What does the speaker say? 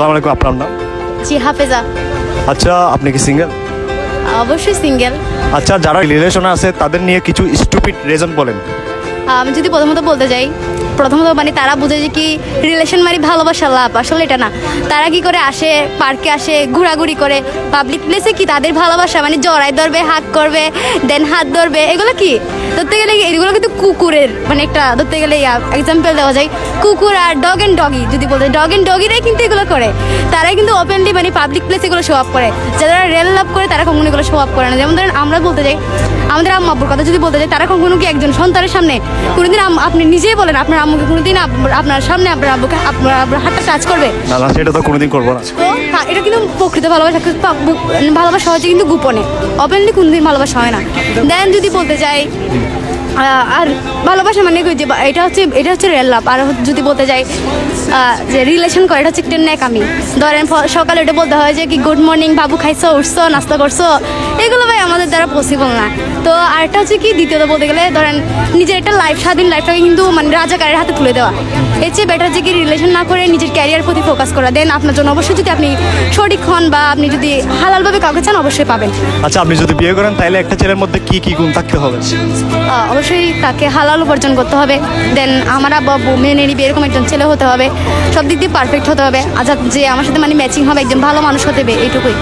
আসসালামু আলাইকুম, আপনার নাম? জি হাফেজা। আচ্ছা, আপনি কি সিঙ্গেল? অবশ্যই সিঙ্গেল। আচ্ছা, যারা রিলেশনে আছে তাদের নিয়ে কিছু স্টুপিড রিজন বলেন। আমি যদি প্রথমত বলতে যাই, প্রথমত মানে তারা বুঝে যে কি রিলেশন মানে ভালোবাসা লাভ, আসলে এটা না। তারা কি করে আসে, পার্কে আসে, ঘোরাঘুরি করে, পাবলিক প্লেসে কি তাদের ভালোবাসা মানে জড়াই ধরবে, হাত করবে, দেন হাত ধরবে, এগুলো কি ধরতে গেলে এগুলো কিন্তু কুকুরের মানে একটা ধরতে গেলে এক্সাম্পল দেওয়া যায় কুকুর আর ডগ অ্যান্ড ডগি। যদি বলতে ডগ অ্যান্ড ডগিরাই কিন্তু এগুলো করে, তারাই কিন্তু ওপেনলি মানে পাবলিক প্লেসে এগুলো শো আপ করে। যারা রিয়েল লাভ করে তারা কখনো এগুলো শো আপ করে না। যেমন ধরেন আমরা বলতে যাই, আমাদের আম্মা আব্বুর কথা যদি বলতে যাই, তারা কখনো কি একজন সন্তানের সামনে কোনোদিন আপনি নিজেই বলেন আপনার আম্মুকে কোনোদিন আপনার সামনে আপনার আব্বুকে আপনার হাতটা টাচ করবে? না না, সেটা তো কোনোদিন করবো না। তো এটা কিন্তু প্রকৃত ভালোবাসা। ভালোবাসা হচ্ছে কিন্তু গোপনে, ওপেনলি কোনোদিন ভালোবাসা হয় না। দেন যদি বলতে যাই আর ভালোবাসা মানে যে এটা হচ্ছে রিয়েল লাভ। আর যদি বলতে যাই যে রিলেশন করে, এটা হচ্ছে একটা ন্যাকামি। ধরেন সকালে এটা বলতে হয় যে কি গুড মর্নিং বাবু, খাইছো, উঠছো, নাস্তা করছো, এগুলো ভাই আমাদের দ্বারা পসিবল না। তো আরেকটা হচ্ছে কি দ্বিতীয়ত বলতে গেলে ধরেন নিজের একটা লাইফ, স্বাধীন লাইফটাকে কিন্তু মানে রাজাকারের হাতে তুলে দেওয়া। এর চেয়ে বেটার যে কি রিলেশন না করে নিজের ক্যারিয়ার প্রতি ফোকাস করা। দেন আপনার জন্য অবশ্যই যদি আপনি সঠিক হন বা আপনি যদি হালালভাবে কাউকে চান অবশ্যই পাবেন। আচ্ছা, আপনি যদি বিয়ে করেন তাহলে একটা ছেলের মধ্যে কি কি গুণ থাকতে হবে? অবশ্যই তাকে হালাল উপার্জন করতে হবে। দেন আমার আব্বু মেনে নিবে এরকম একজন ছেলে হতে হবে। সব দিক দিয়ে পারফেক্ট হতে হবে। আচ্ছা, যে আমার সাথে মানে ম্যাচিং হবে, একজন ভালো মানুষ হতে হবে, এইটুকুই।